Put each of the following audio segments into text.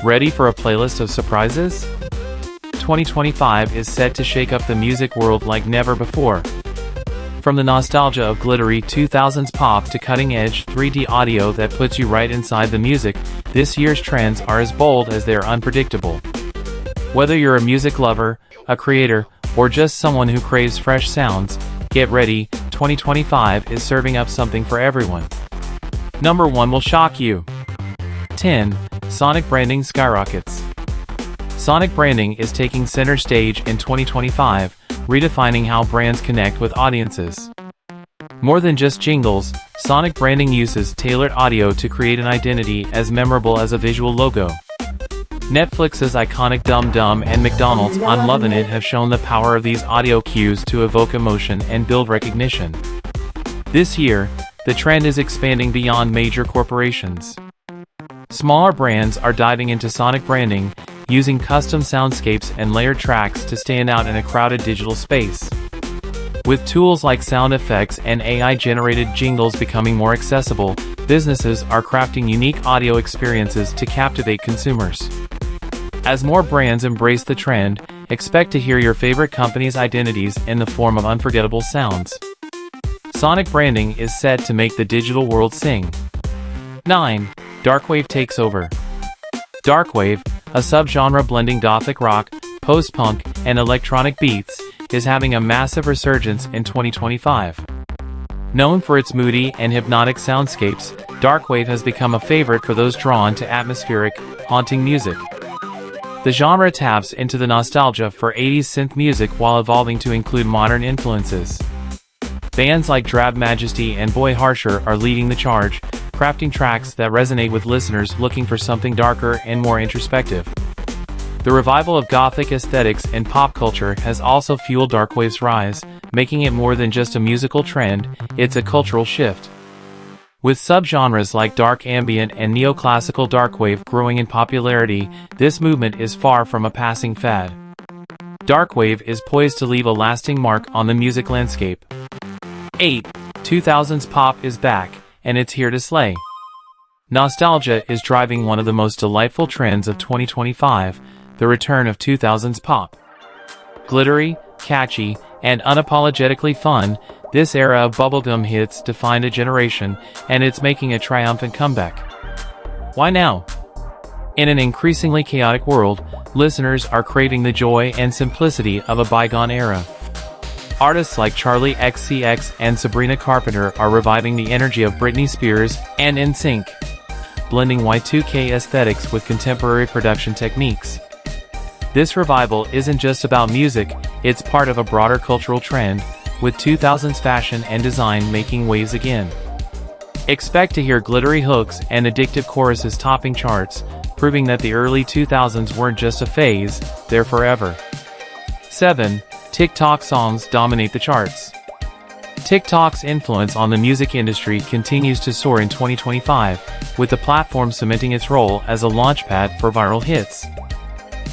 Ready for a playlist of surprises? 2025 is set to shake up the music world like never before. From the nostalgia of glittery 2000s pop to cutting-edge 3D audio that puts you right inside the music, this year's trends are as bold as they are unpredictable. Whether you're a music lover, a creator, or just someone who craves fresh sounds, get ready, 2025 is serving up something for everyone. Number 1 will shock you. 10. Sonic branding skyrockets. Sonic branding is taking center stage in 2025, redefining how brands connect with audiences. More than just jingles, Sonic branding uses tailored audio to create an identity as memorable as a visual logo. Netflix's iconic Dum Dum and McDonald's I'm Lovin' It have shown the power of these audio cues to evoke emotion and build recognition. This year, the trend is expanding beyond major corporations. Smaller brands are diving into Sonic branding, using custom soundscapes and layered tracks to stand out in a crowded digital space. With tools like sound effects and AI-generated jingles becoming more accessible, businesses are crafting unique audio experiences to captivate consumers. As more brands embrace the trend, expect to hear your favorite company's identities in the form of unforgettable sounds. Sonic branding is set to make the digital world sing. 9. Darkwave takes over. Darkwave, a subgenre blending gothic rock, post-punk, and electronic beats, is having a massive resurgence in 2025. Known for its moody and hypnotic soundscapes, Darkwave has become a favorite for those drawn to atmospheric, haunting music. The genre taps into the nostalgia for 80s synth music while evolving to include modern influences. Bands like Drab Majesty and Boy Harsher are leading the charge, crafting tracks that resonate with listeners looking for something darker and more introspective. The revival of gothic aesthetics in pop culture has also fueled Darkwave's rise, making it more than just a musical trend, it's a cultural shift. With subgenres like dark ambient and neoclassical darkwave growing in popularity, this movement is far from a passing fad. Darkwave is poised to leave a lasting mark on the music landscape. 8. 2000s pop is back, and it's here to slay. Nostalgia is driving one of the most delightful trends of 2025, the return of 2000s pop. Glittery, catchy, and unapologetically fun, this era of bubblegum hits defined a generation, and it's making a triumphant comeback. Why now? In an increasingly chaotic world, listeners are craving the joy and simplicity of a bygone era. Artists like Charli XCX and Sabrina Carpenter are reviving the energy of Britney Spears and NSYNC, blending Y2K aesthetics with contemporary production techniques. This revival isn't just about music, it's part of a broader cultural trend, with 2000s fashion and design making waves again. Expect to hear glittery hooks and addictive choruses topping charts, proving that the early 2000s weren't just a phase, they're forever. 7. TikTok songs dominate the charts. TikTok's influence on the music industry continues to soar in 2025, with the platform cementing its role as a launchpad for viral hits.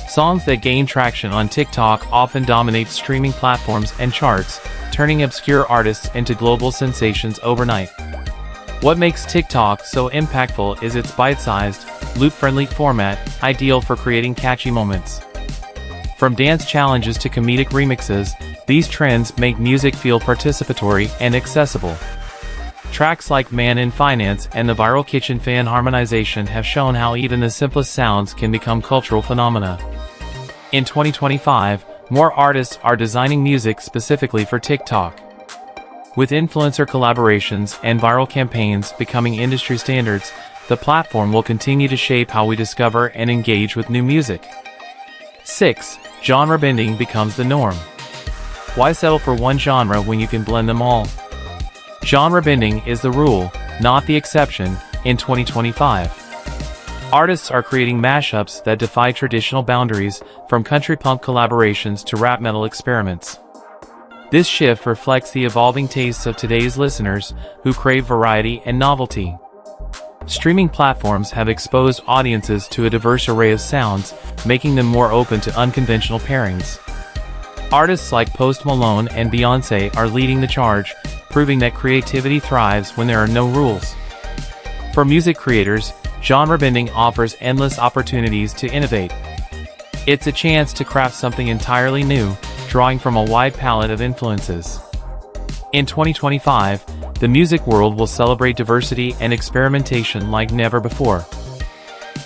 Songs that gain traction on TikTok often dominate streaming platforms and charts, turning obscure artists into global sensations overnight. What makes TikTok so impactful is its bite-sized, loop-friendly format, ideal for creating catchy moments. From dance challenges to comedic remixes, these trends make music feel participatory and accessible. Tracks like Man in Finance and the viral Kitchen fan harmonization have shown how even the simplest sounds can become cultural phenomena. In 2025, more artists are designing music specifically for TikTok. With influencer collaborations and viral campaigns becoming industry standards, the platform will continue to shape how we discover and engage with new music. 6. Genre bending becomes the norm. Why settle for one genre when you can blend them all? Genre bending is the rule, not the exception, in 2025. Artists are creating mashups that defy traditional boundaries, from country punk collaborations to rap metal experiments. This shift reflects the evolving tastes of today's listeners, who crave variety and novelty. Streaming platforms have exposed audiences to a diverse array of sounds, making them more open to unconventional pairings. Artists like Post Malone and Beyoncé are leading the charge, proving that creativity thrives when there are no rules. For music creators, genre bending offers endless opportunities to innovate. It's a chance to craft something entirely new, drawing from a wide palette of influences. In 2025, the music world will celebrate diversity and experimentation like never before.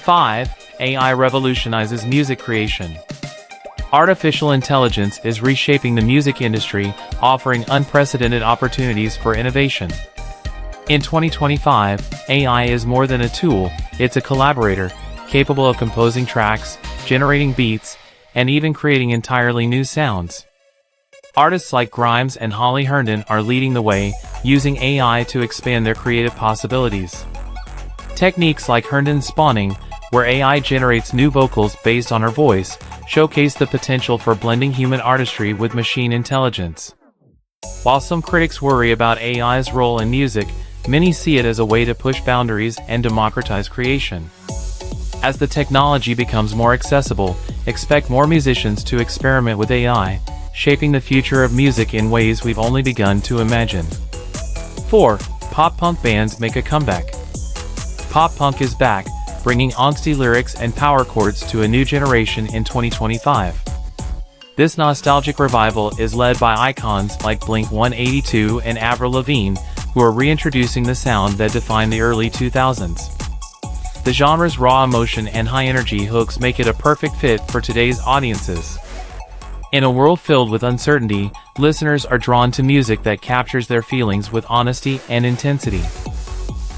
5. AI revolutionizes music creation. Artificial intelligence is reshaping the music industry, offering unprecedented opportunities for innovation. In 2025, AI is more than a tool, it's a collaborator, capable of composing tracks, generating beats, and even creating entirely new sounds. Artists like Grimes and Holly Herndon are leading the way, using AI to expand their creative possibilities. Techniques like Herndon spawning, where AI generates new vocals based on her voice, showcase the potential for blending human artistry with machine intelligence. While some critics worry about AI's role in music, many see it as a way to push boundaries and democratize creation. As the technology becomes more accessible, expect more musicians to experiment with AI, shaping the future of music in ways we've only begun to imagine. 4. Pop-punk bands make a comeback. Pop-punk is back, bringing angsty lyrics and power chords to a new generation in 2025. This nostalgic revival is led by icons like Blink-182 and Avril Lavigne, who are reintroducing the sound that defined the early 2000s. The genre's raw emotion and high-energy hooks make it a perfect fit for today's audiences. In a world filled with uncertainty, listeners are drawn to music that captures their feelings with honesty and intensity.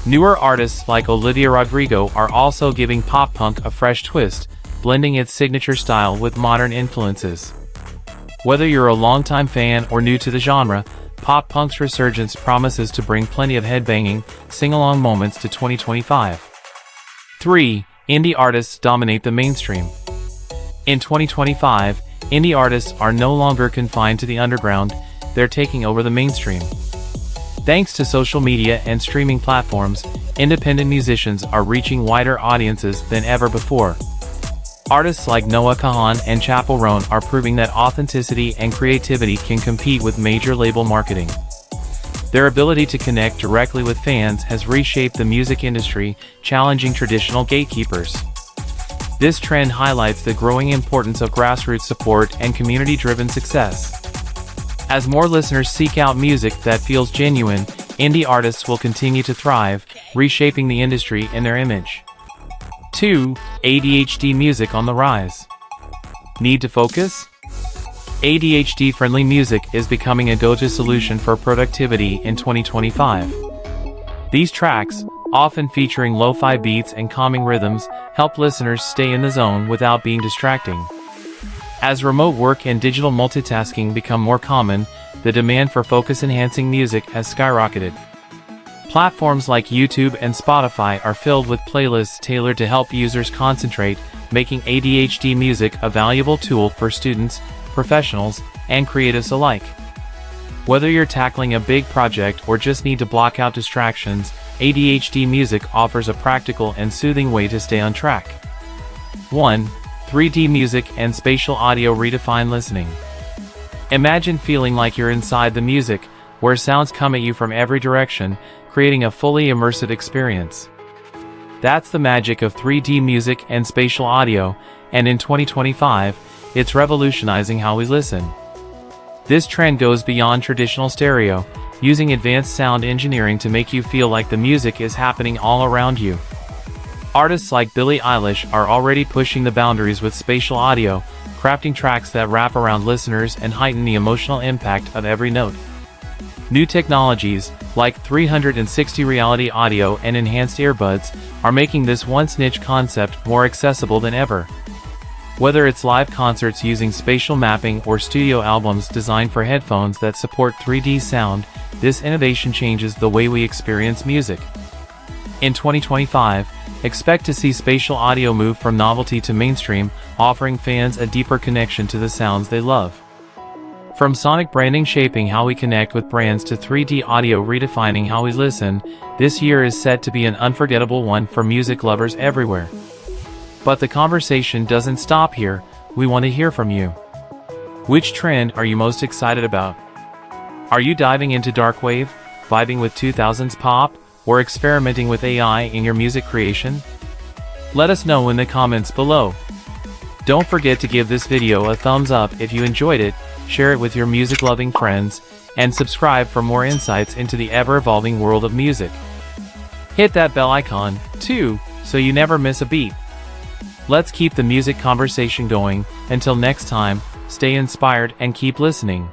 Newer artists like Olivia Rodrigo are also giving pop-punk a fresh twist, blending its signature style with modern influences. Whether you're a longtime fan or new to the genre, pop-punk's resurgence promises to bring plenty of headbanging, sing-along moments to 2025. 3. Indie artists dominate the mainstream. In 2025, indie artists are no longer confined to the underground, they're taking over the mainstream. Thanks to social media and streaming platforms, independent musicians are reaching wider audiences than ever before. Artists like Noah Kahan and Chappell Roan are proving that authenticity and creativity can compete with major label marketing. Their ability to connect directly with fans has reshaped the music industry, challenging traditional gatekeepers. This trend highlights the growing importance of grassroots support and community-driven success. As more listeners seek out music that feels genuine, indie artists will continue to thrive, reshaping the industry in their image. 2. ADHD music on the rise. Need to focus? ADHD-friendly music is becoming a go-to solution for productivity in 2025. These tracks, often featuring lo-fi beats and calming rhythms, help listeners stay in the zone without being distracting. As remote work and digital multitasking become more common, the demand for focus-enhancing music has skyrocketed. Platforms like YouTube and Spotify are filled with playlists tailored to help users concentrate, making ADHD music a valuable tool for students, professionals, and creatives alike. Whether you're tackling a big project or just need to block out distractions, ADHD music offers a practical and soothing way to stay on track. 1. 3D music and spatial audio redefine listening. Imagine feeling like you're inside the music, where sounds come at you from every direction, creating a fully immersive experience. That's the magic of 3D music and spatial audio, and in 2025, it's revolutionizing how we listen. This trend goes beyond traditional stereo, using advanced sound engineering to make you feel like the music is happening all around you. Artists like Billie Eilish are already pushing the boundaries with spatial audio, crafting tracks that wrap around listeners and heighten the emotional impact of every note. New technologies, like 360 reality audio and enhanced earbuds, are making this once niche concept more accessible than ever. Whether it's live concerts using spatial mapping or studio albums designed for headphones that support 3D sound, this innovation changes the way we experience music. In 2025, expect to see spatial audio move from novelty to mainstream, offering fans a deeper connection to the sounds they love. From sonic branding shaping how we connect with brands to 3D audio redefining how we listen, this year is set to be an unforgettable one for music lovers everywhere. But the conversation doesn't stop here, we want to hear from you. Which trend are you most excited about? Are you diving into dark wave, vibing with 2000s pop, or experimenting with AI in your music creation? Let us know in the comments below. Don't forget to give this video a thumbs up if you enjoyed it, share it with your music-loving friends, and subscribe for more insights into the ever-evolving world of music. Hit that bell icon, too, so you never miss a beat. Let's keep the music conversation going. Until next time, stay inspired and keep listening.